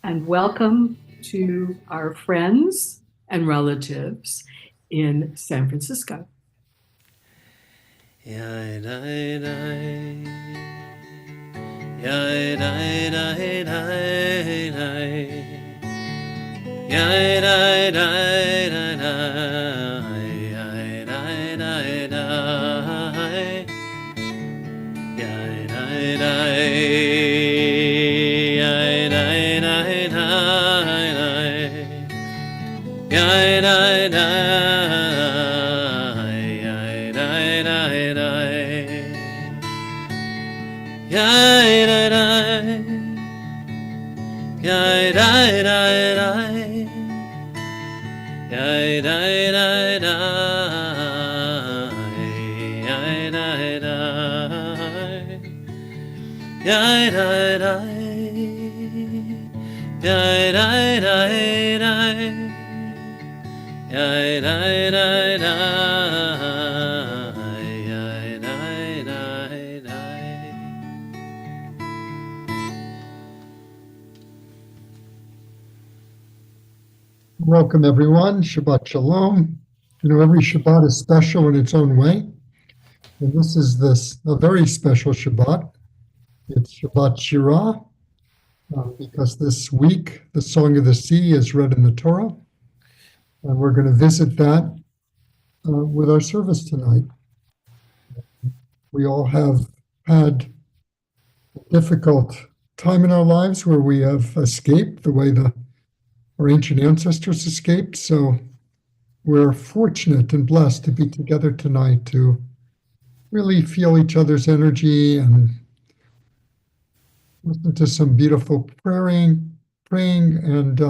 and welcome to our friends and relatives in San Francisco. Welcome, everyone. Shabbat Shalom. You know, every Shabbat is special in its own way. And this is a very special Shabbat. It's Shabbat Shirah, because this week, the Song of the Sea is read in the Torah. And we're going to visit that with our service tonight. We all have had a difficult time in our lives where we have escaped the way our ancient ancestors escaped. So we're fortunate and blessed to be together tonight to really feel each other's energy and listen to some beautiful praying and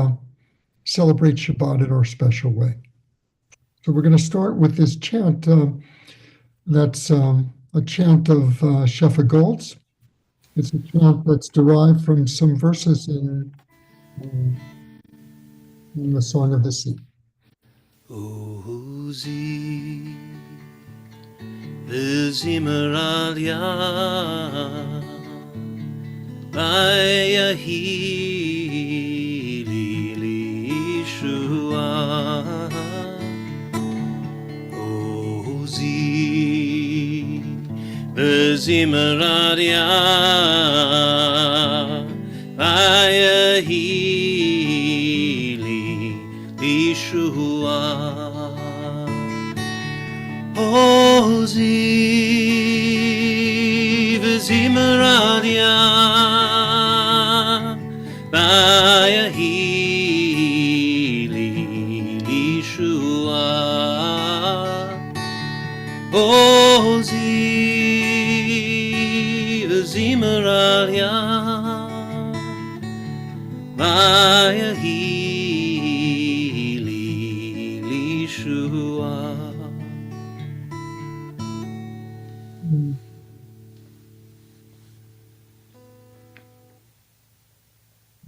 celebrate Shabbat in our special way. So we're going to start with this chant. That's a chant of Shefa Gold's. It's a chant that's derived from some verses in the Song of the Sea. Uzi v'zimer al yad v'yahi li lishua Uzi v'zimer al yad v'yahi Yeshua Ozi v'zimer al yad v'yahi li Yeshua Ozi v'zimer al yad v'yahi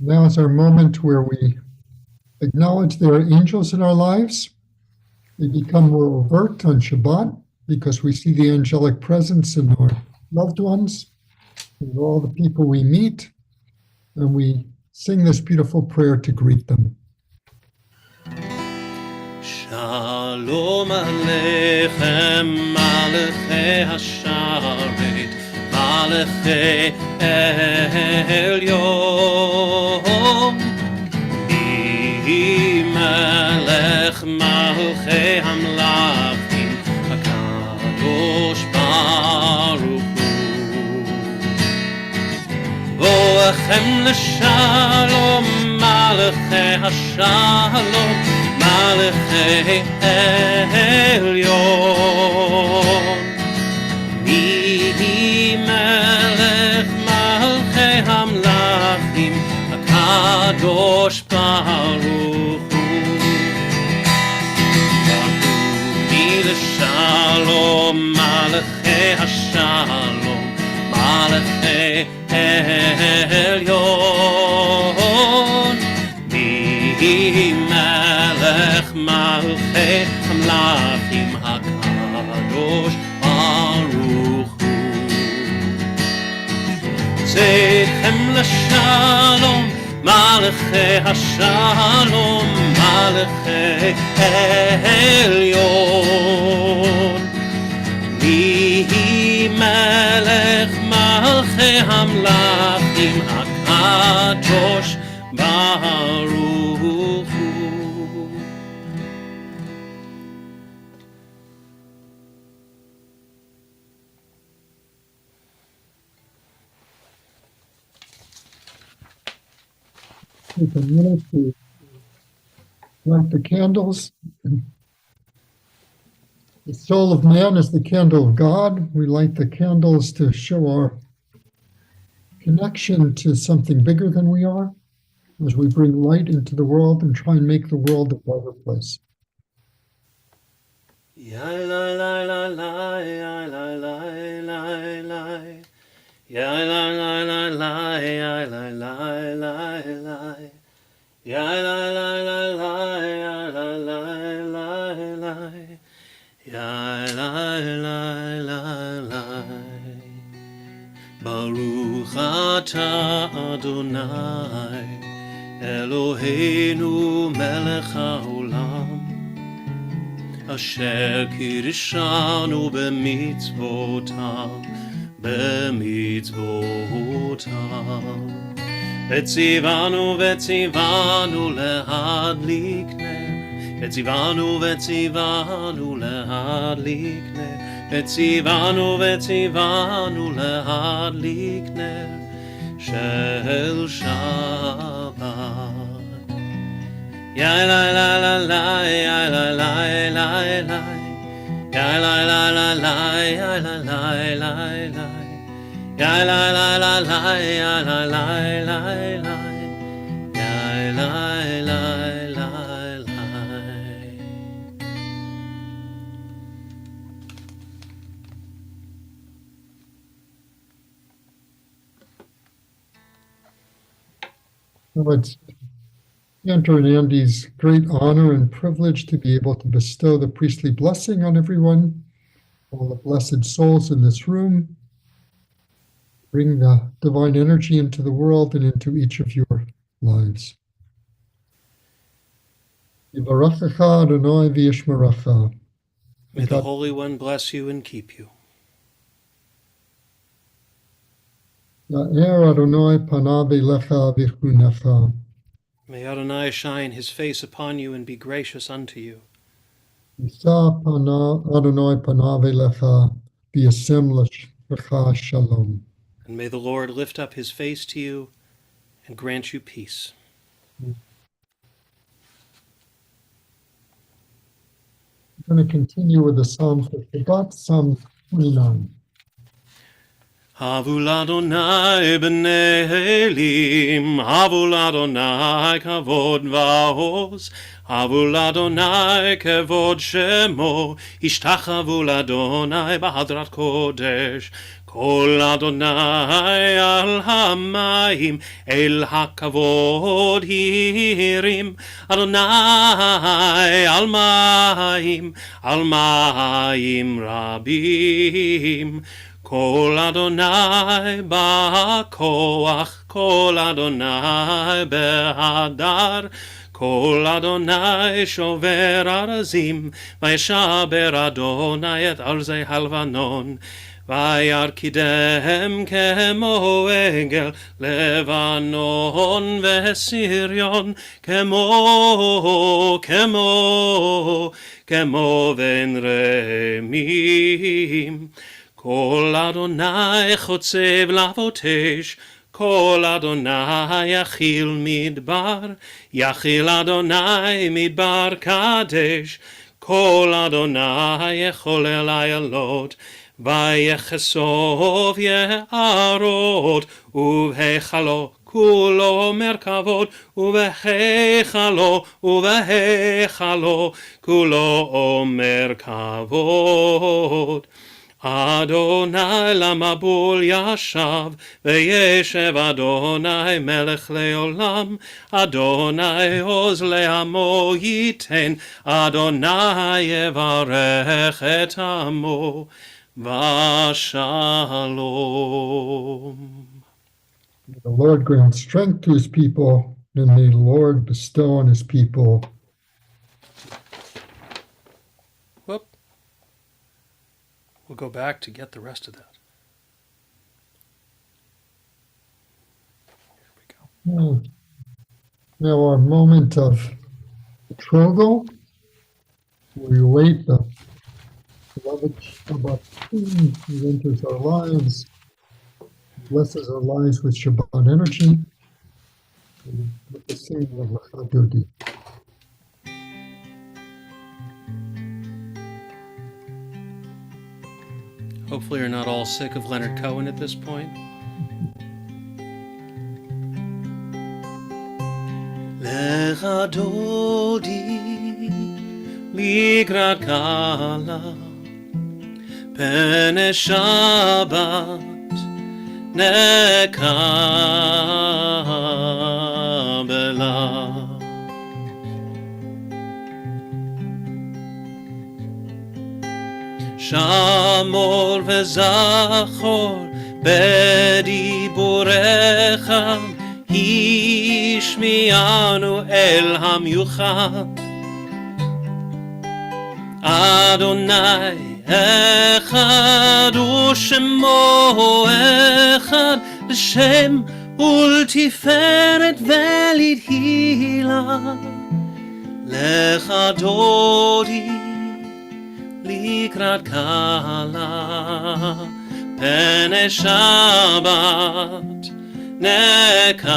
Now is our moment where we acknowledge there are angels in our lives. They become more overt on Shabbat because we see the angelic presence in our loved ones and all the people we meet, and we sing this beautiful prayer to greet them. Shalom Aleichem, Malachei Hasharet, Malachei Elyon. Bi Melech Malchei Hamlachim, HaKadosh Baruch Hu. Vo'echem l'shalom, Malachei Hashalom, Malachei Elyon. Mi Melech Malchei Hamlachim, HaKadosh Baruch Hu. Ba'uni l'shalom, Malachei Hashalom, Malachei Elyon. Mi Melech Malchei Hamlachim, HaKadosh Baruch Hu. Tzedchem l'shalom, מלכי השלום, מלכי עליון. מי מלך מלכי המלכים הקדוש ברוך הוא. Take a minute to light the candles. The soul of man is the candle of God. We light the candles to show our connection to something bigger than we are, as we bring light into the world and try and make the world a better place. Ya la la la la, ya la la la la, ya la la la la, ya la la la la, ya la la la la, ya la la la la, ya la la la la. Baruch atah Adonai, Eloheinu melech haolam, asher kirishanu b'mitzvotav, b'mitzvotav. Vetzivanu, vetzivanu lehadlik ner, vetzivanu, vetzivanu lehadlik ner, vetzivanu, vetzivanu lehadlik ner, shel Shabbat. Ya la la la la, ya la la la la, ya la la la la, ya la la la la, ya la la la la, ya la la la la, ya la la la la. So it's Cantor and Andy's great honor and privilege to be able to bestow the priestly blessing on everyone, all the blessed souls in this room. Bring the divine energy into the world and into each of your lives. Yivarechecha Adonai v'yishmerecha. May the Holy One bless you and keep you. Ya'er Adonai panav elecha v'chunecha. May Adonai shine his face upon you and be gracious unto you. Yisa Adonai panav elecha v'yasem lecha shalom. And may the Lord lift up his face to you and grant you peace. I'm going to continue with the Psalm for Shabbat, Psalm 29. Havu l'Adonai b'nei Elim, havu l'Adonai kavod va'oz, havu l'Adonai kavod shemo, ishtachavu l'Adonai b'hadrat kodesh, kol Adonai al hamayim, el hakavod hirim, Adonai al mayim rabim. Kol Adonai ba'koach, kol Adonai behadar, kol Adonai shover arazim, vayeshaber Adonai et arzei halvanon, vayarkidem kemo egel Levanon vesirion, kemo ven remim. Kol Adonai chotzev lavotesh, kol Adonai yachil midbar, yachil Adonai midbar kadesh, kol Adonai yecholel ayalot, vayechesov ye'arot, uvhechalo kulo merkavot, uvhechalo kulo merkavot. Adonai lamabul yashav, v'yeshev Adonai melech leolam, Adonai oz le'amo yiten, Adonai yevarech et amo, v'shalom. The Lord grant strength to his people and may the Lord bestow on his people. Whoop. We'll go back to get the rest of that. Here we go. Now our moment of betrothal. We await the beloved Shabbat King who enters our lives, blesses our lives with Shabbat energy, and with the singing of Lecha Dodi. Hopefully you're not all sick of Leonard Cohen at this point. Lecha Dodi Likrat Kala Pene Shabbat Nekabela Shamor וזכור בדיבורך השמיענו אל המיוחד אדוני אחד ושמו אחד לשם ולתפארת ולתהילה לך דודי לקראת קהלה פני שבת נקבלה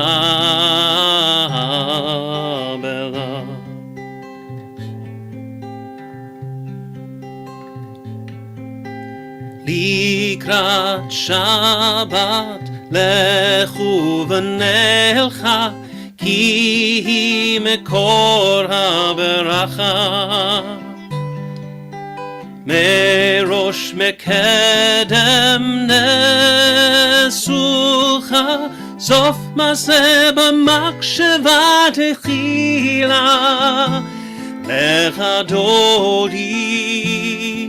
לקראת שבת לכו ונלכה כי היא מקור הברכה מראש מקדם נסוכה סוף מעשה במחשבה תחילה לך דודי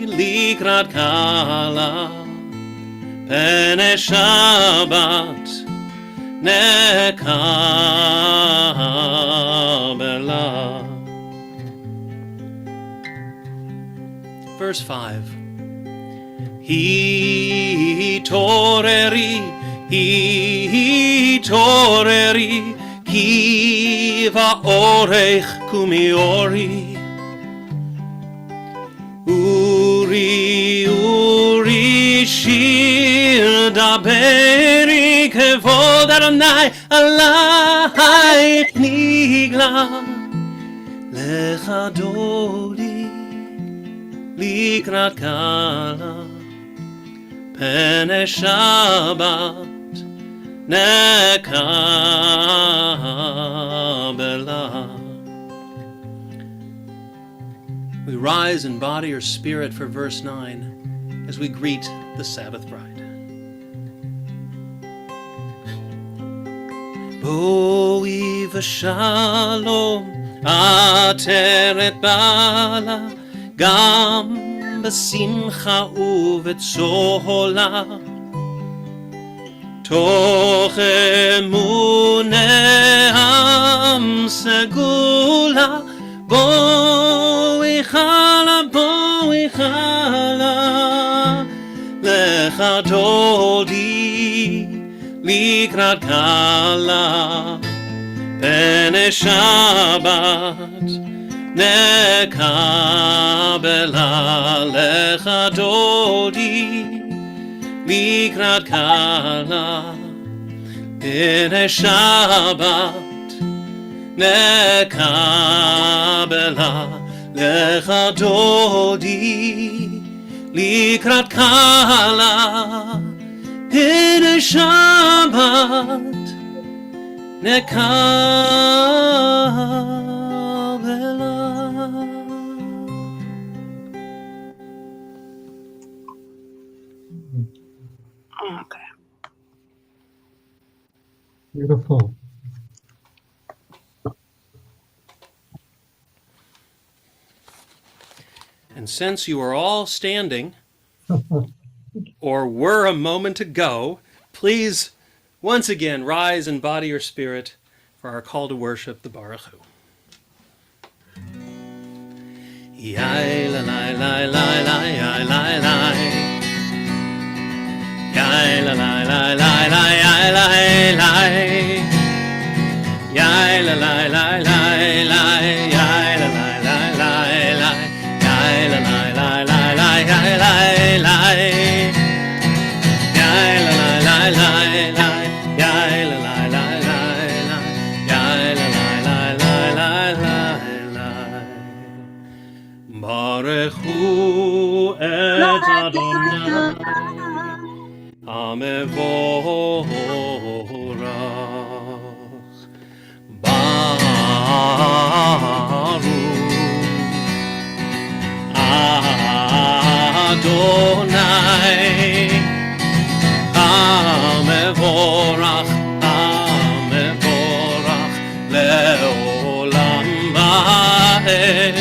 לקראת קהלה פני שבת נקבלה. Verse 5. התעוררי, כי באורך קומי אורי. אורי שיר דברי כבוד אדוני עלייך נגלה. לך דודי לקראת קהלה פני שבת נקבלה. We rise in body or spirit for verse 9 as we greet the Sabbath bride. בואי ושלום עטרת בעלה גם בשמחה ובצהלה תוך אמונם סגולה בואי חלה לך דודי לקראת קהלה פני שבת נקבלה. לך דודי לקראת קהלה פני שבת נקבלה. לך דודי לקראת קהלה פני שבת נקבלה. Okay. Beautiful. And since you are all standing, or were a moment ago, please once again rise in body or spirit for our call to worship the Baruch Hu. Yai la la la la la yai la la. Yai la la la la la yai la la. Yai la la la la la yai la la la la la. Yai la la la la la yai la la. Yai la la la la la. Yai la la la la la. Yai la la la la la la. Baruch Hu et Adonai Hamevorach Baruch Adonai Hamevorach Hamevorach Leolam Vaed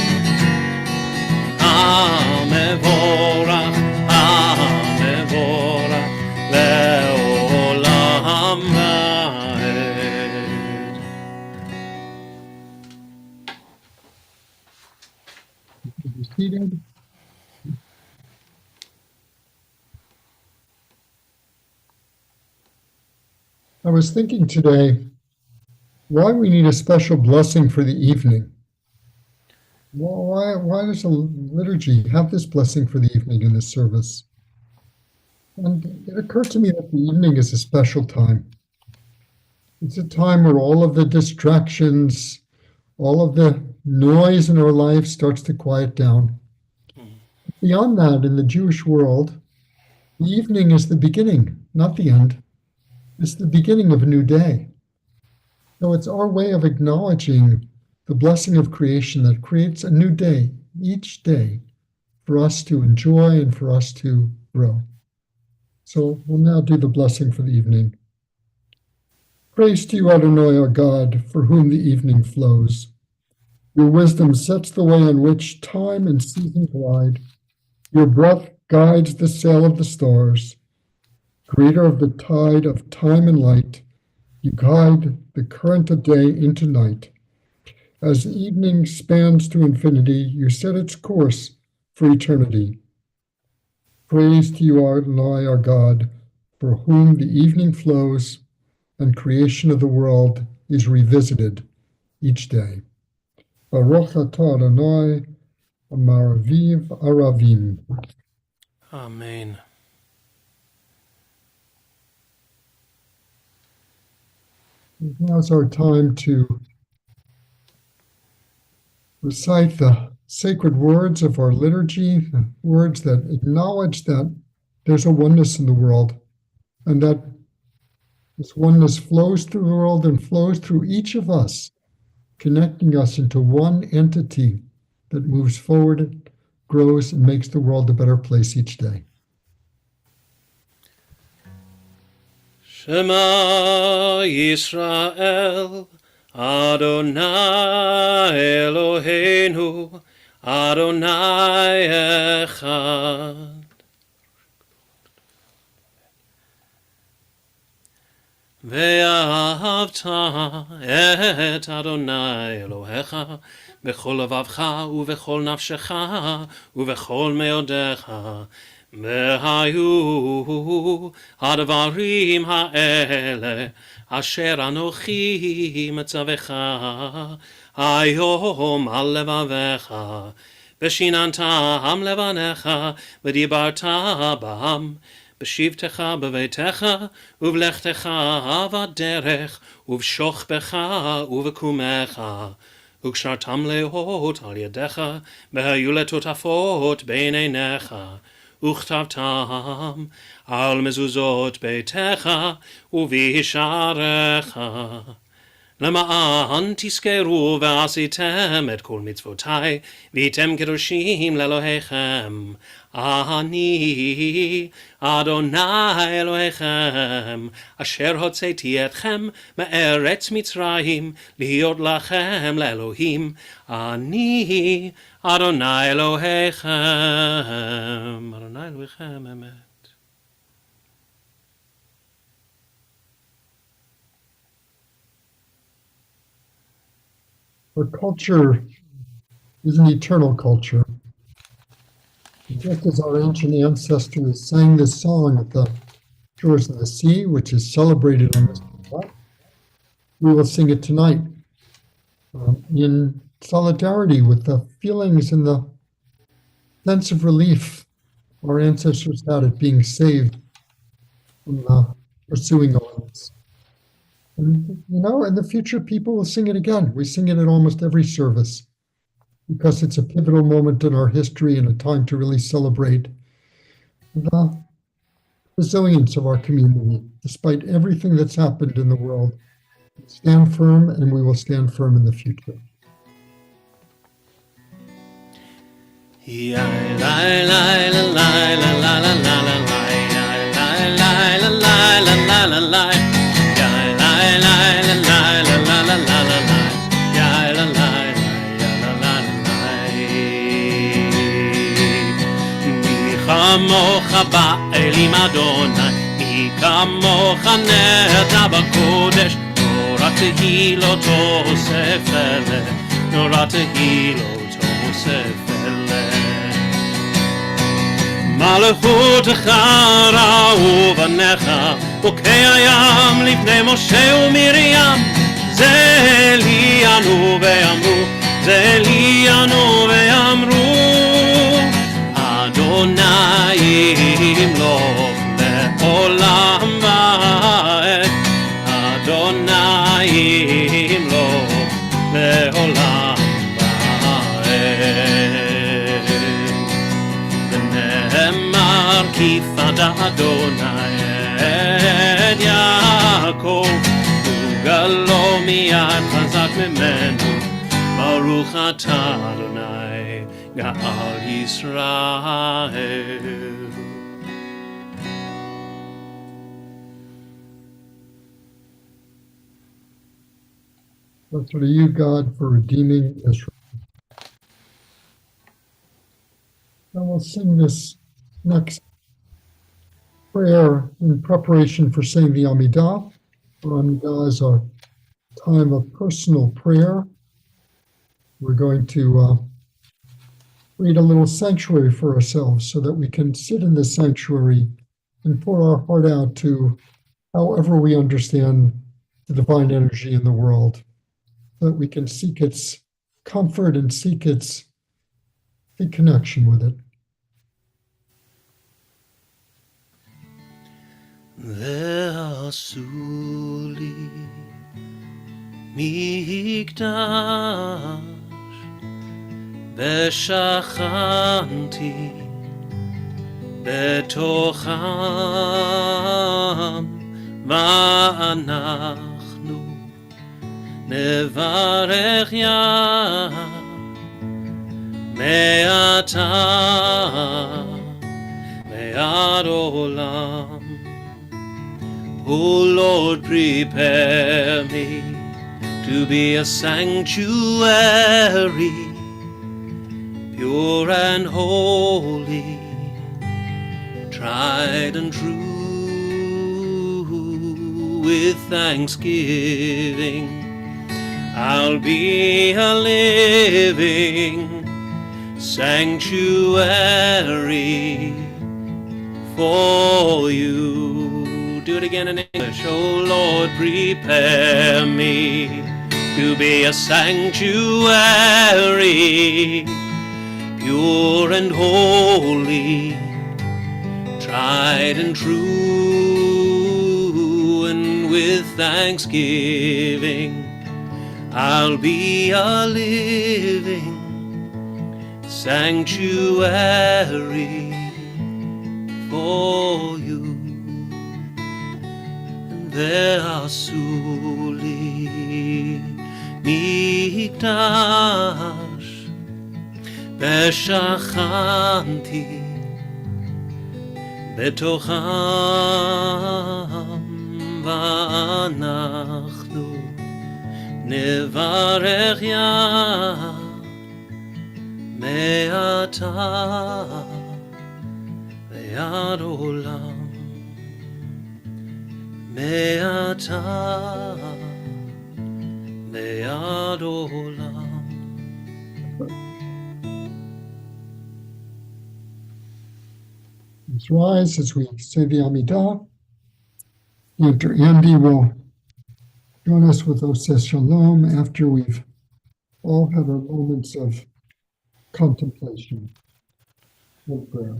Hamevorach Hamevorach Leolam Vaed. Be seated. I was thinking today why we need a special blessing for the evening. Why does the liturgy have this blessing for the evening in this service? And it occurred to me that the evening is a special time. It's a time where all of the distractions, all of the noise in our life starts to quiet down. Beyond that, in the Jewish world, the evening is the beginning, not the end. It's the beginning of a new day. So it's our way of acknowledging the blessing of creation that creates a new day, each day, for us to enjoy and for us to grow. So we'll now do the blessing for the evening. Praise to you, Adonai, our God, for whom the evening flows. Your wisdom sets the way on which time and season glide. Your breath guides the sail of the stars. Creator of the tide of time and light, you guide the current of day into night. As the evening spans to infinity, you set its course for eternity. Praise to you, Adonai, our God, for whom the evening flows and creation of the world is revisited each day. Baruch atah Adonai, Amaraviv Aravim. Amen. Now's our time to recite the sacred words of our liturgy, the words that acknowledge that there's a oneness in the world, and that this oneness flows through the world and flows through each of us, connecting us into one entity that moves forward, grows, and makes the world a better place each day. Shema Yisrael, Adonai Eloheinu, Adonai Echad. ואהבת את אדוני אלוהיך בכל לבבך ובכל נפשך ובכל מאודיך. והיו הדברים האלה אשר אנוכי מצווך היום על לבביך, ושיננתם לבניך ודיברת בם, בשבתך בביתך ובלכתך בדרך ובשוכבך ובקומך, וקשרתם לאות על ידך והיו לטוטפות בין עיניך, וכתבתם על מזוזות ביתך ובשעריך, למען תזכרו ועשיתם את כל מצוותי והייתם קדושים לאלוהיכם. אני אדוני אלוהיכם אשר הוצאתי אתכם מארץ מצרים להיות לכם לאלוהים. אני אדוני אלוהיכם. אדוני אלוהיכם אמת. Our culture is an eternal culture. Just as our ancient ancestors sang this song at the shores of the sea, which is celebrated on this Shabbat, we will sing it tonight in solidarity with the feelings and the sense of relief our ancestors had at being saved from the pursuing elements. And, in the future, people will sing it again. We sing it at almost every service because it's a pivotal moment in our history and a time to really celebrate the resilience of our community, despite everything that's happened in the world. Stand firm, and we will stand firm in the future. כמוך באלים אדוני, מי כמוך נטע בקודש, נורא תהילו תוסף אלה, נורא תהילו תוסף אלה. מלכותך ראו בניך, בוקע ים לפני משה ומרים, זה לי ענו ואמרו, זה לי ענו ואמרו, אדוני ימלוך לעולם ועד, אדוני ימלוך לעולם ועד. ונאמר כי פדה אדוני את יעקב, וגלו מיד חזק ממנו, ברוך אתה אדוני גאל ישראל. Blessed are you, God, for redeeming Israel. Now we'll sing this next prayer in preparation for saying the Amidah. Amidah is our time of personal prayer. We're going to create a little sanctuary for ourselves so that we can sit in this sanctuary and pour our heart out to however we understand the divine energy in the world, so that we can seek its comfort and seek its connection with it. ועשו לי מקדש ושכנתי בתוכם, ואנחנו נברך יד מעתה ועד עולם. O Lord, prepare me to be a sanctuary, pure and holy, tried and true. With thanksgiving I'll be a living sanctuary for you. Do it again in English. Oh Lord, prepare me to be a sanctuary, pure and holy, tried and true. And with thanksgiving I'll be a living sanctuary for you. ועשו לי מקדש ושכנתי בתוכם, ואנחנו נברך יד מעתה ועד עולם. מעתה ועד עולם. Let's rise as we say the Amidah. Enter Andy will join us with Oseh Shalom after we've all had our moments of contemplation and prayer.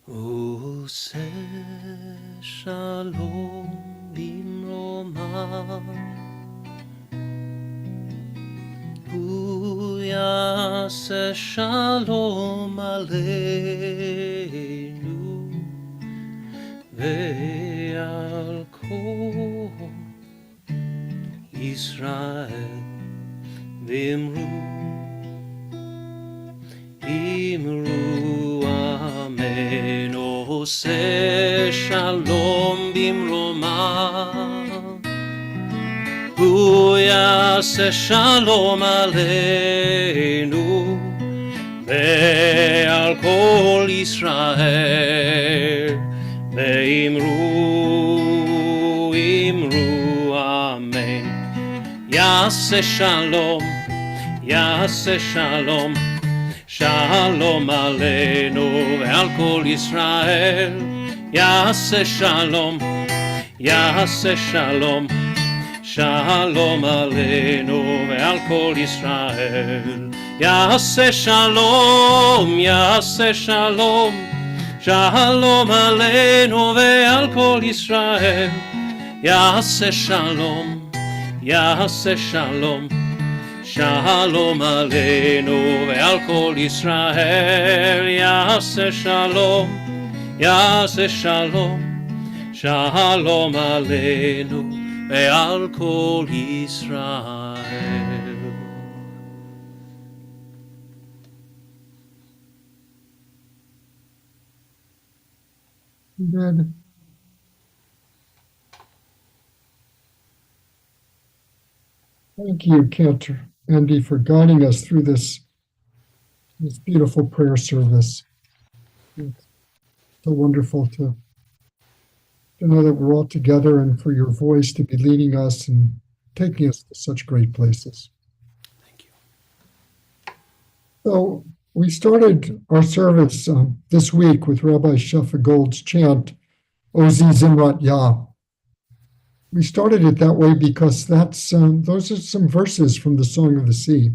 עושה שלום במרומיו, הוא יעשה שלום עלינו ועל כל ישראל, ואמרו אמן. עושה שלום במרומיו, הוא יעשה שלום עלינו ועל כל ישראל, ואמרו אמן. יעשה שלום, יעשה שלום, שלום עלינו ועל כל ישראל. יעשה שלום, יעשה שלום, שלום עלינו ועל כל ישראל. יעשה שלום, יעשה שלום, שלום עלינו ועל כל ישראל. יעשה שלום, יעשה שלום, שלום עלינו ועל כל ישראל. יעשה שלום, יעשה שלום, שלום עלינו ועל כל ישראל. Good. Thank you, Andy, for guiding us through this beautiful prayer service. It's so wonderful to know that we're all together and for your voice to be leading us and taking us to such great places. Thank you. So we started our service this week with Rabbi Sheffa Gold's chant, Ozi Zimrat Yah. We started it that way because those are some verses from the Song of the Sea.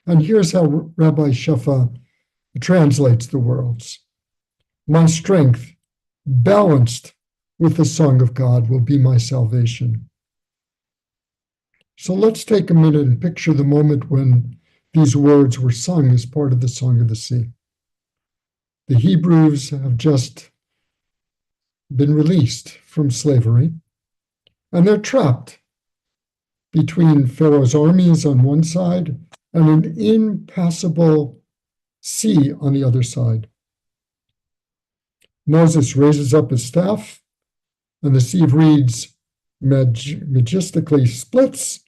And here's how Rabbi Shefa translates the words. My strength, balanced with the song of God, will be my salvation. So let's take a minute and picture the moment when these words were sung as part of the Song of the Sea. The Hebrews have just been released from slavery, and they're trapped between Pharaoh's armies on one side and an impassable sea on the other side. Moses raises up his staff, and the Sea of Reeds majestically splits,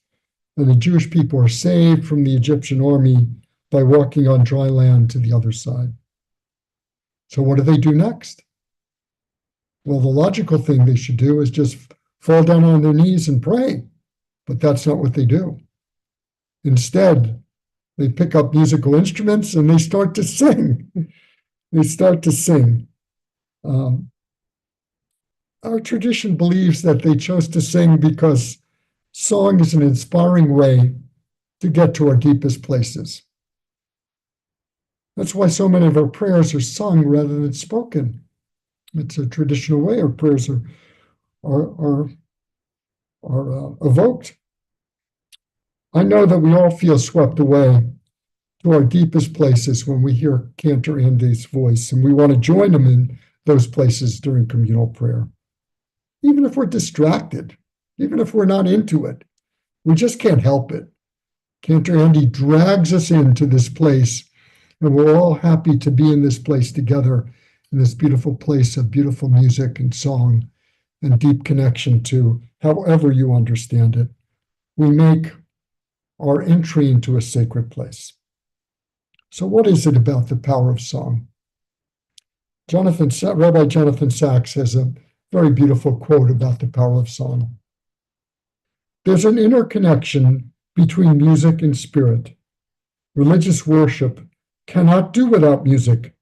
and the Jewish people are saved from the Egyptian army by walking on dry land to the other side. So what do they do next? Well, the logical thing they should do is just fall down on their knees and pray, but that's not what they do. Instead, they pick up musical instruments and they start to sing. They start to sing. Our tradition believes that they chose to sing because song is an inspiring way to get to our deepest places. That's why so many of our prayers are sung rather than spoken. It's a traditional way our prayers are evoked. I know that we all feel swept away to our deepest places when we hear Cantor Andy's voice, and we want to join him in those places during communal prayer. Even if we're distracted, even if we're not into it, we just can't help it. Cantor Andy drags us into this place, and we're all happy to be in this place together, in this beautiful place of beautiful music and song and deep connection to however you understand it. We make our entry into a sacred place. So what is it about the power of song? Rabbi Jonathan Sachs has a very beautiful quote about the power of song. There's an interconnection between music and spirit. Religious worship cannot do without music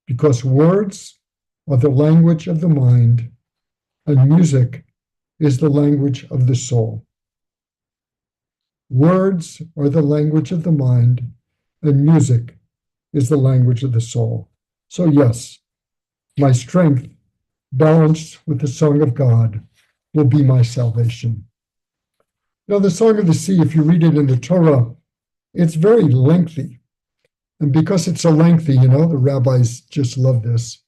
because words are the language of the mind and music is the language of the soul. Words are the language of the mind and music is the language of the soul. So yes, my strength, balanced with the song of God, will be my salvation. Now, the Song of the Sea, if you read it in the Torah, it's very lengthy. And because it's so lengthy, the rabbis just love this.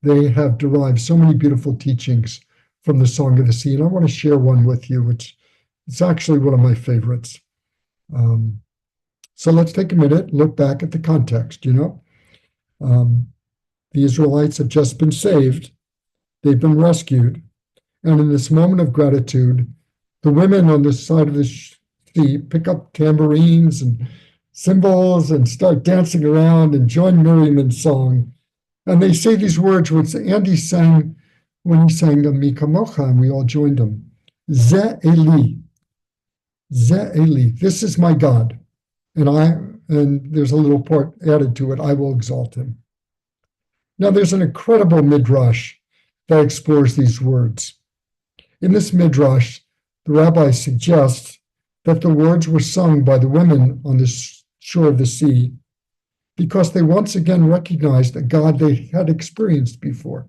They have derived so many beautiful teachings from the Song of the Sea. And I want to share one with you, which is actually one of my favorites. So let's take a minute, look back at the context, The Israelites have just been saved. They've been rescued. And in this moment of gratitude, the women on this side of the sea pick up tambourines and cymbals and start dancing around and join Miriam in song. And they say these words, which Andy sang when he sang the Mi Kamocha, and we all joined him. Ze Eli. Ze Eli. This is my God. And there's a little part added to it, I will exalt him. Now there's an incredible midrash that explores these words. In this midrash, the rabbi suggests that the words were sung by the women on the shore of the sea because they once again recognized a God they had experienced before.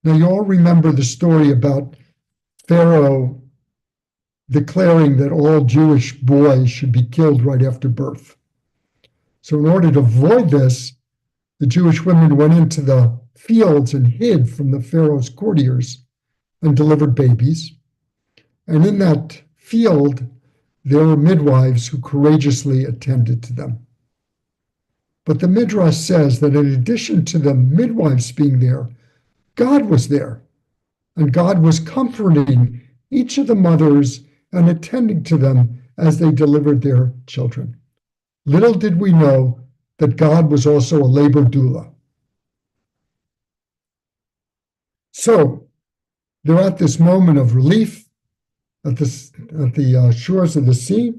Now, you all remember the story about Pharaoh declaring that all Jewish boys should be killed right after birth. So in order to avoid this, the Jewish women went into the fields and hid from the Pharaoh's courtiers and delivered babies. And in that field, there were midwives who courageously attended to them. But the Midrash says that in addition to the midwives being there, God was there. And God was comforting each of the mothers and attending to them as they delivered their children. Little did we know that God was also a labor doula. So they're at this moment of relief at the shores of the sea,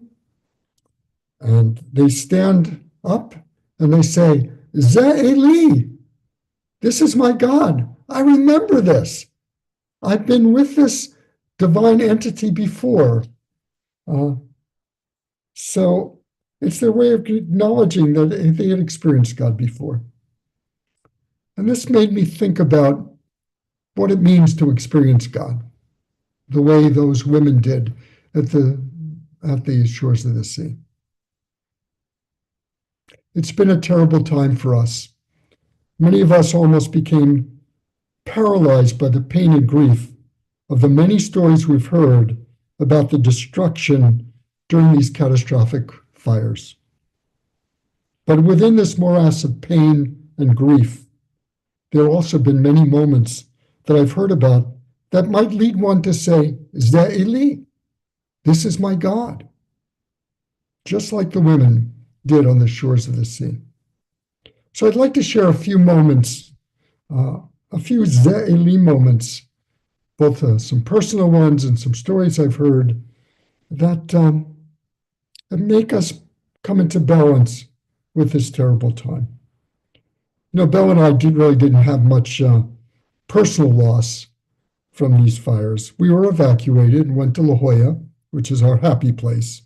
and they stand up and they say, Ze Eli, this is my God. I remember this. I've been with this divine entity before. So it's their way of acknowledging that they had experienced God before. And this made me think about what it means to experience God, the way those women did at the shores of the sea. It's been a terrible time for us. Many of us almost became paralyzed by the pain and grief of the many stories we've heard about the destruction during these catastrophic fires. But within this morass of pain and grief, there have also been many moments that I've heard about that might lead one to say, Zeh Eli, this is my God, just like the women did on the shores of the sea. So I'd like to share a few moments, a few Zeh Eli moments, both some personal ones and some stories I've heard that make us come into balance with this terrible time. You know, Belle and I didn't have much personal loss from these fires. We were evacuated and went to La Jolla, which is our happy place.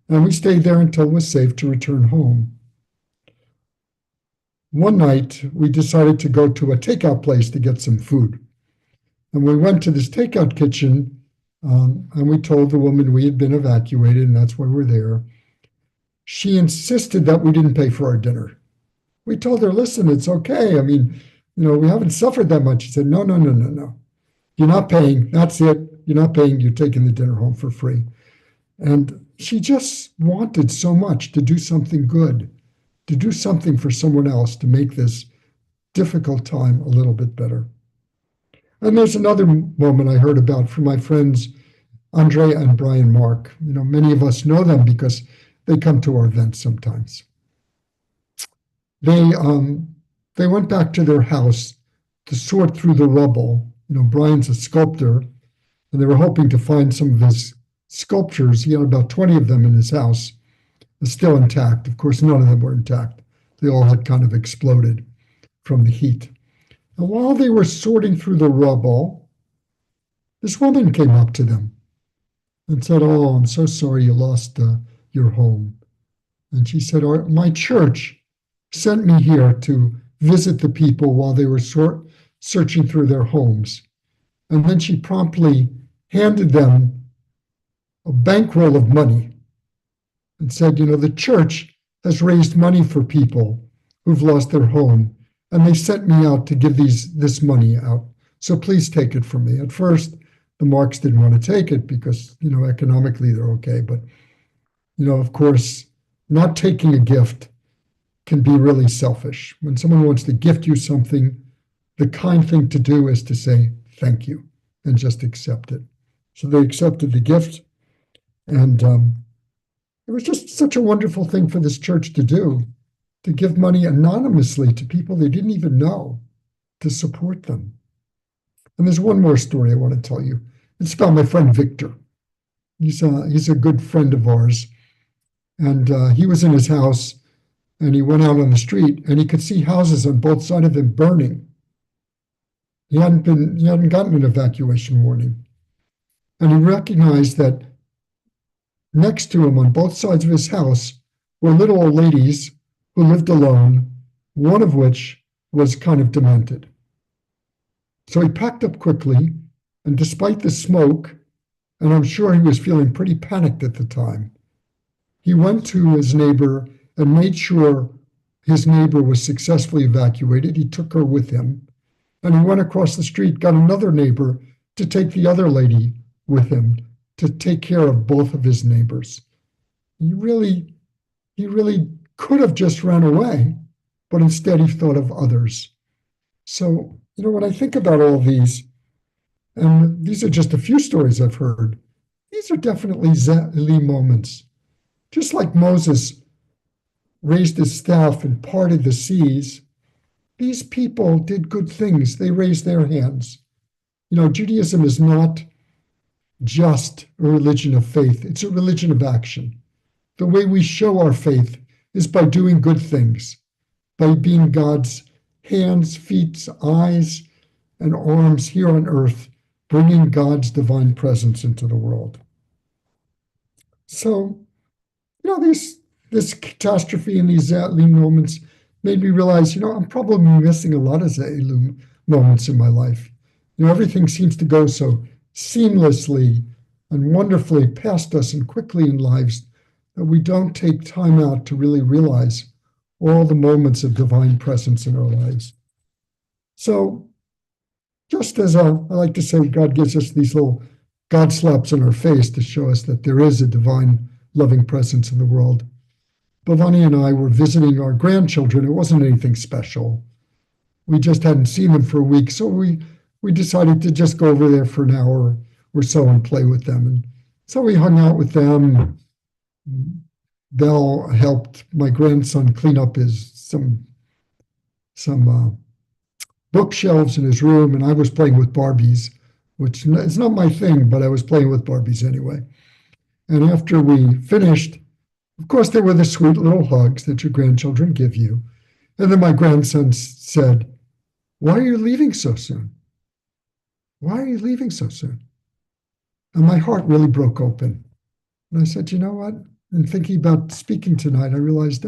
And we stayed there until it was safe to return home. One night, we decided to go to a takeout place to get some food. And we went to this takeout kitchen, and we told the woman we had been evacuated, and that's why we're there. She insisted that we didn't pay for our dinner. We told her, listen, it's okay. I mean, we haven't suffered that much. She said, no. You're not paying. That's it. You're not paying. You're taking the dinner home for free. And she just wanted so much to do something good, to do something for someone else, to make this difficult time a little bit better. And there's another moment I heard about from my friends, Andre and Brian Mark. Many of us know them because they come to our events sometimes. They went back to their house to sort through the rubble. Brian's a sculptor, and they were hoping to find some of his sculptures. He had about 20 of them in his house, still intact. Of course, none of them were intact. They all had kind of exploded from the heat. And while they were sorting through the rubble, this woman came up to them and said, oh, I'm so sorry you lost your home. And she said, my church sent me here to visit the people while they were searching through their homes. And then she promptly handed them a bankroll of money and said, the church has raised money for people who've lost their home, and they sent me out to give this money out. So please take it from me. At first, the Marks didn't want to take it because, economically they're okay. But, of course, not taking a gift can be really selfish. When someone wants to gift you something, the kind thing to do is to say thank you and just accept it. So they accepted the gift, and it was just such a wonderful thing for this church to do, to give money anonymously to people they didn't even know, to support them. And there's one more story I want to tell you. It's about my friend Victor. He's a good friend of ours, and he was in his house, and he went out on the street, and he could see houses on both sides of him burning. He hadn't gotten an evacuation warning. And he recognized that next to him on both sides of his house were little old ladies who lived alone, one of which was kind of demented. So he packed up quickly, and despite the smoke, and I'm sure he was feeling pretty panicked at the time, he went to his neighbor and made sure his neighbor was successfully evacuated. He took her with him, and he went across the street, got another neighbor to take the other lady with him to take care of both of his neighbors. He really could have just ran away, but instead he thought of others. So, when I think about all these, and these are just a few stories I've heard, these are definitely Zeh Eli moments. Just like Moses raised his staff and parted the seas, these people did good things. They raised their hands. Judaism is not just a religion of faith. It's a religion of action. The way we show our faith is by doing good things, by being God's hands, feet, eyes, and arms here on earth, bringing God's divine presence into the world. So, this catastrophe and these Ze'elim moments made me realize, I'm probably missing a lot of Ze'elim moments in my life. Everything seems to go so seamlessly and wonderfully past us and quickly in lives that we don't take time out to really realize all the moments of divine presence in our lives. So, just as I like to say, God gives us these little God slaps in our face to show us that there is a divine loving presence in the world. Bhavani and I were visiting our grandchildren. It wasn't anything special. We just hadn't seen them for a week, so we decided to just go over there for an hour or so and play with them. And so we hung out with them. Belle helped my grandson clean up some bookshelves in his room, and I was playing with Barbies, which is not my thing, but I was playing with Barbies anyway. And after we finished, of course, there were the sweet little hugs that your grandchildren give you. And then my grandson said, "Why are you leaving so soon? Why are you leaving so soon?" And my heart really broke open. And I said, "You know what? In thinking about speaking tonight, I realized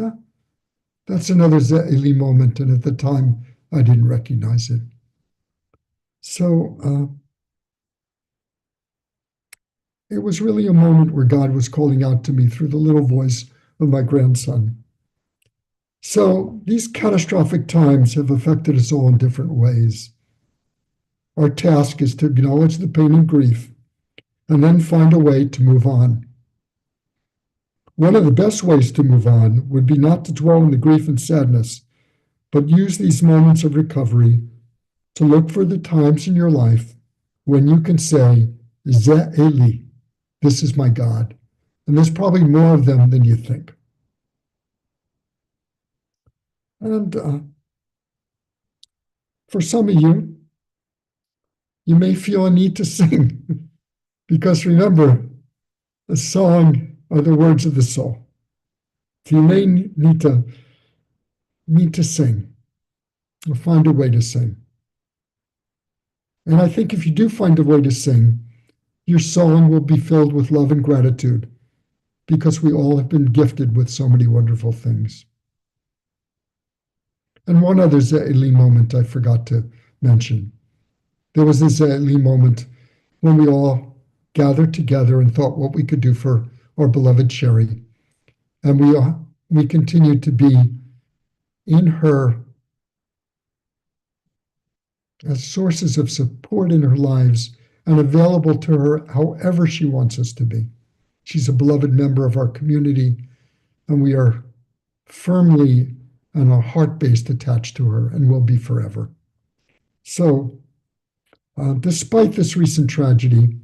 that's another Ze'elim moment. And at the time, I didn't recognize it." So it was really a moment where God was calling out to me through the little voice of my grandson. So these catastrophic times have affected us all in different ways. Our task is to acknowledge the pain and grief and then find a way to move on. One of the best ways to move on would be not to dwell in the grief and sadness, but use these moments of recovery to look for the times in your life when you can say, Ze'eli, this is my God. And there's probably more of them than you think. And for some of you, you may feel a need to sing because remember, the song are the words of the soul. So you may need to sing or find a way to sing. And I think if you do find a way to sing, your song will be filled with love and gratitude because we all have been gifted with so many wonderful things. And one other Ze'eli moment I forgot to mention. There was this Ze'eli moment when we all gathered together and thought what we could do for our beloved Sherry. And we continued to be in her as sources of support in her lives and available to her however she wants us to be. She's a beloved member of our community, and we are firmly and our heart-based attached to her and will be forever. So, despite this recent tragedy,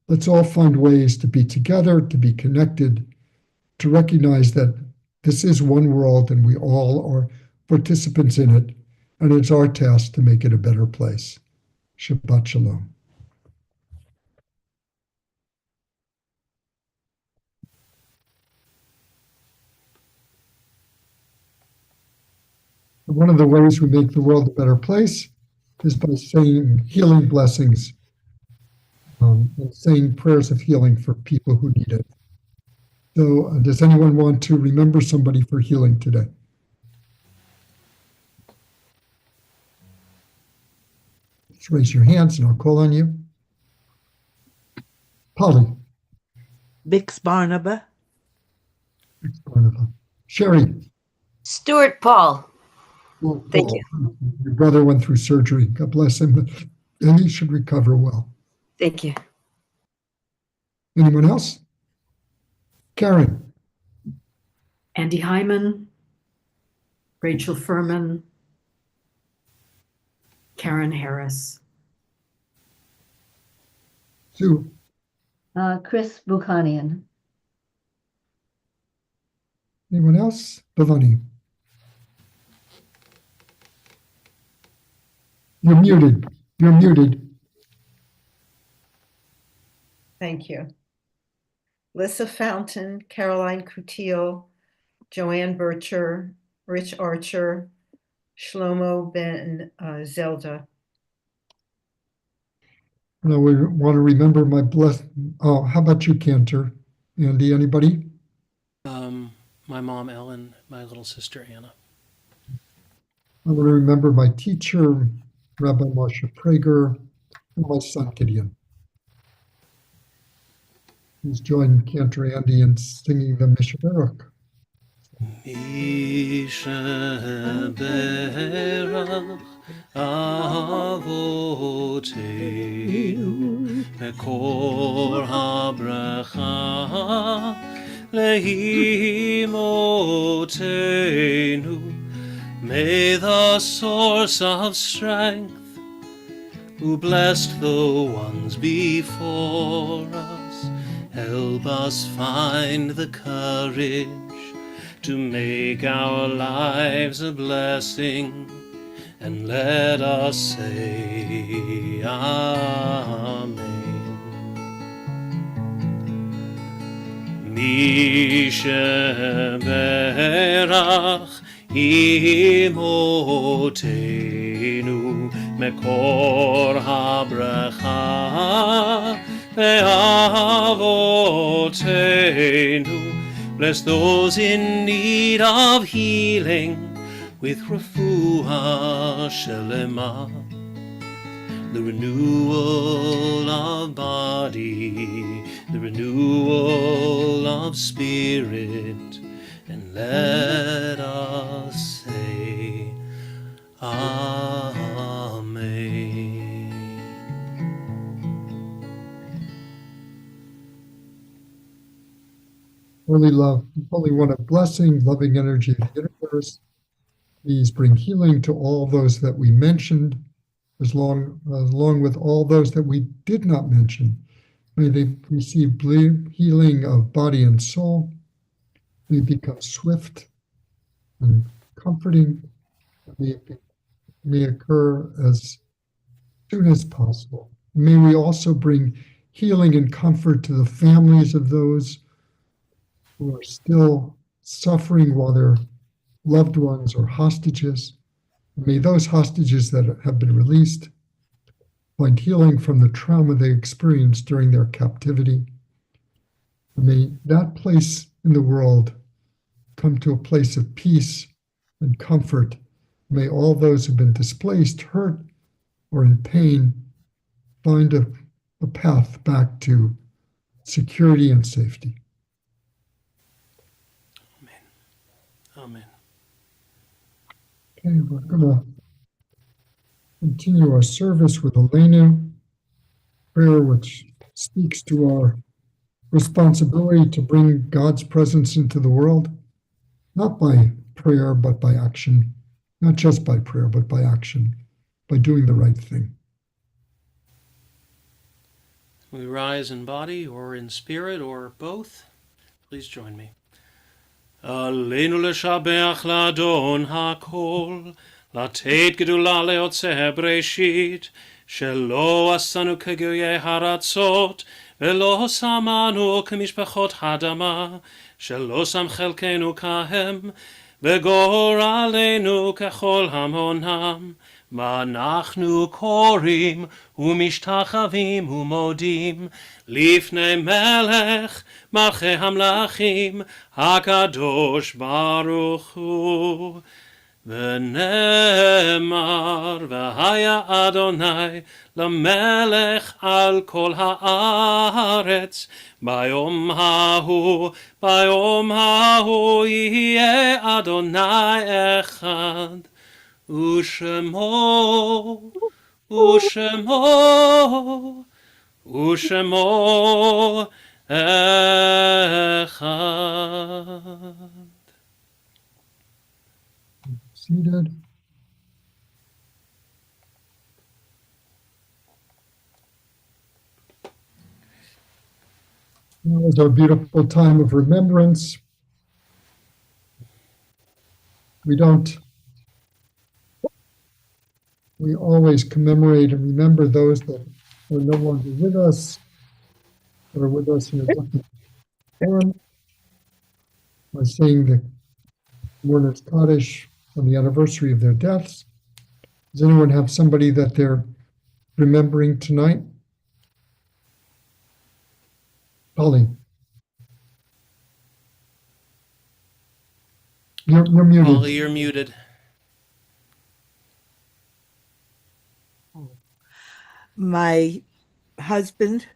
let's all find ways to be together, to be connected, to recognize that this is one world and we all are participants in it, and it's our task to make it a better place. Shabbat Shalom. One of the ways we make the world a better place is by saying healing blessings and saying prayers of healing for people who need it. So does anyone want to remember somebody for healing today? Just raise your hands and I'll call on you. Polly. Bix Barnaba. Bix Barnaba. Sherry. Stuart Paul. Well, Thank you. Your brother went through surgery. God bless him. And he should recover well. Thank you. Anyone else? Karen. Andy Hyman, Rachel Furman, Karen Harris. Sue. Chris Bukhanian. Anyone else? Bhavani. You're muted. You're muted. Thank you. Lissa Fountain, Caroline Coutil, Joanne Bircher, Rich Archer, Shlomo Ben Zelda, And I would want to remember my oh, how about you, Cantor? Andy, anybody? My mom, Ellen, my little sister, Anna. I want to remember my teacher, Rabbi Moshe Prager, and my son, Gideon. He's joined Cantor Andy in singing the Mishnah Baruch. Mishnah Baruch Avoteinu Mekor HaBracha Lehimotenu. May the source of strength, who blessed the ones before us, help us find the courage to make our lives a blessing, and let us say Amen. Misheberach Imotenu Mekor HaBracha Ve'avotenu. Bless those in need of healing with refuah shelema, the renewal of body, the renewal of spirit, and let us say Amen. Holy love, holy one of blessing, loving energy of the universe, please bring healing to all those that we mentioned, along with all those that we did not mention. May they receive healing of body and soul. May it become swift and comforting. May it occur as soon as possible. May we also bring healing and comfort to the families of those who are still suffering while their loved ones are hostages. May those hostages that have been released find healing from the trauma they experienced during their captivity. May that place in the world come to a place of peace and comfort. May all those who've been displaced, hurt, or in pain find a path back to security and safety. Amen. Okay, we're going to continue our service with Elena prayer, which speaks to our responsibility to bring God's presence into the world, not by prayer, but by action, not just by prayer, but by action, by doing the right thing. We rise in body or in spirit or both. Please join me. Aleinu לשבח לאדון הכל, לתת גדולה ליוצא בראשית, שלא עשנו כגויי הארצות, ולא שמנו כמשפחות האדמה, שלא שם חלקנו כהם, וגורלנו ככל המונם. מה אנחנו קוראים ומשתחווים ומודים לפני מלך מלכי המלכים הקדוש ברוך הוא. ונאמר והיה אדוני למלך על כל הארץ ביום ההוא יהיה אדוני אחד ושמו אחד. Seated. Now is our beautiful time of remembrance. We always commemorate and remember those that are no longer with us, that are with us in a different form, by saying the mourner's Kaddish on the anniversary of their deaths. Does anyone have somebody that they're remembering tonight? Polly. You're muted. Polly, you're muted. My husband,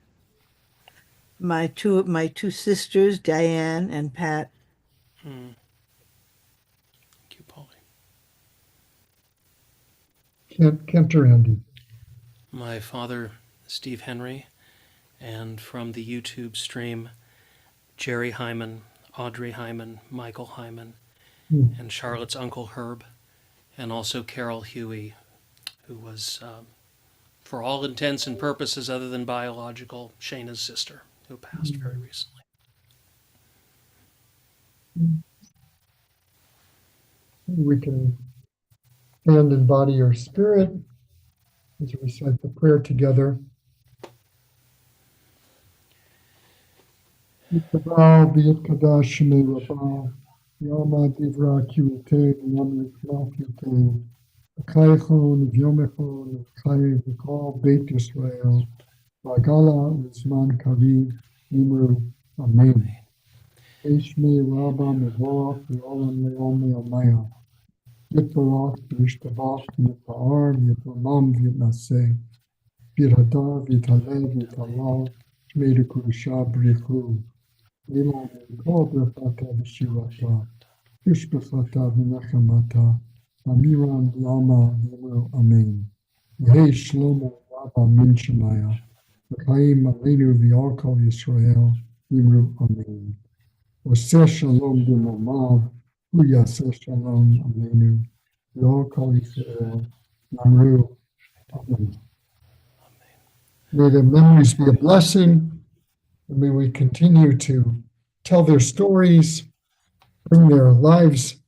my two sisters, Diane and Pat. Thank you, Polly. Cantor Andy. My father, Steve Henry, and from the YouTube stream, Jerry Hyman, Audrey Hyman, Michael Hyman, and Charlotte's uncle Herb, and also Carol Huey, who was, for all intents and purposes other than biological, Shayna's sister, who passed very recently. We can stand in body or spirit as we recite the prayer together. Yitkabal v'yitkadash shemei Rabbi, Yama divra kiute v'yam yikmal kiute, v'chaychon v'yomechon v'chay v'kol Beit Yisrael, v'agala v'zman kaviv nimru. Amen. Eshmei Rabba mevorach v'olam le'om le'omaya, Yitbarach v'yishtabach v'yitba'ar v'yitlamam v'yitnaseh, v'yithada v'yithaleh v'yithalal, shmei d'kudusha b'richu. Lila kol brachata v'shivata, v'shbechata v'nechamata, amiram v'yama v'yamru amen. Yehei shlomo rabba min shemaya, v'chaim aleinu v'yal kol Yisrael, v'yamru amen. Oseh shalom b'momav, hu yaseh shalom aleinu, v'yal kol Yisrael, v'yamru amen. May their memories be a blessing. And may we continue to tell their stories, bring their lives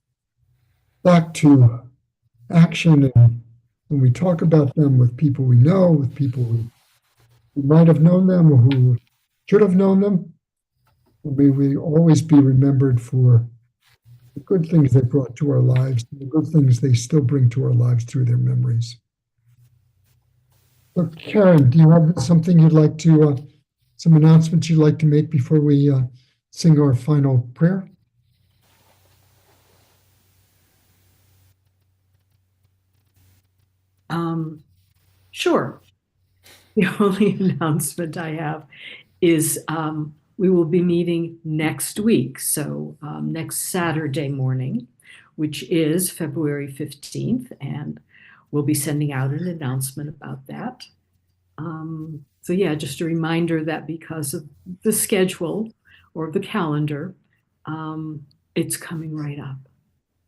back to action. And when we talk about them with people we know, with people who might have known them or who should have known them, may we always be remembered for the good things they brought to our lives, and the good things they still bring to our lives through their memories. So Karen, do you have something you'd like to some announcements you'd like to make before we sing our final prayer? Sure. The only announcement I have is we will be meeting next week, so next Saturday morning, which is February 15th, and we'll be sending out an announcement about that. So yeah, just a reminder that because of the schedule or the calendar, it's coming right up.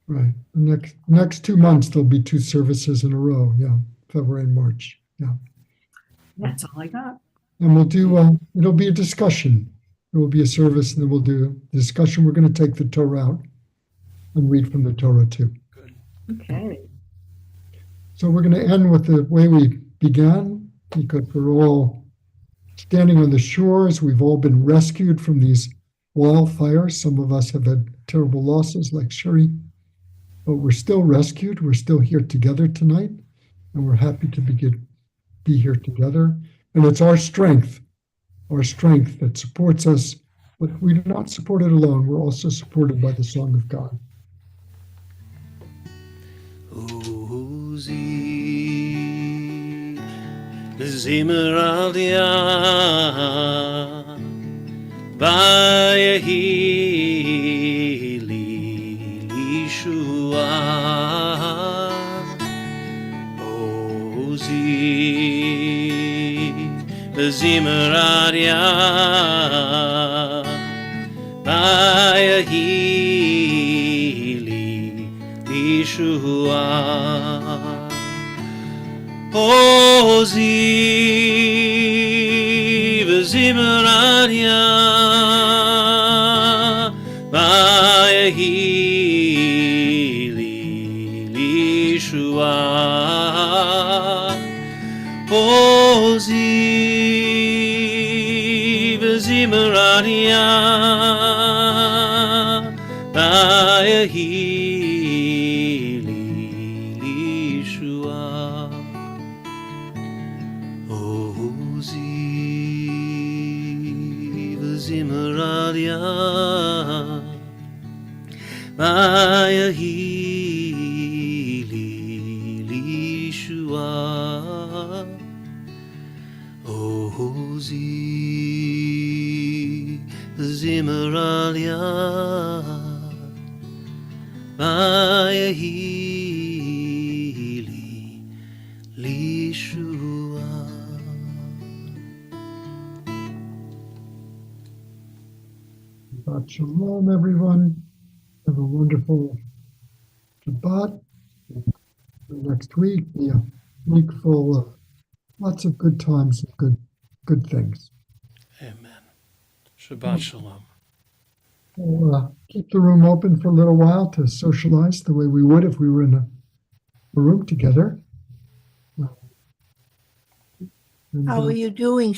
Right. Next 2 months, there'll be 2 services in a row. Yeah, February and March. Yeah. That's all I got. And we'll do, it'll be a discussion. There will be a service, and then we'll do a discussion. We're going to take the Torah out and read from the Torah too. Good. Okay. So we're going to end with the way we began, because we're all standing on the shores. We've all been rescued from these wildfires. Some of us have had terrible losses, like Sherry, but we're still rescued. We're still here together tonight, and we're happy to be here together. And it's our strength that supports us, but we do not support it alone. We're also supported by the song of God. Zimmer al Vayehi li Yeshua Ozi Zimmer al Vayehi li Yeshua Ozi v'zimmer alya v'yehi li Yeshua Ozi v'zimmer alya v'yehi Zimralia Vayahi Lishua Ozi Zimralia Vayahi Lishua. Shabbat Shalom, everyone. Have a wonderful Shabbat. Next week, be a week full of lots of good times and good things. Amen. Shabbat Shalom. We'll keep the room open for a little while to socialize the way we would if we were in a room together. And, How are you doing,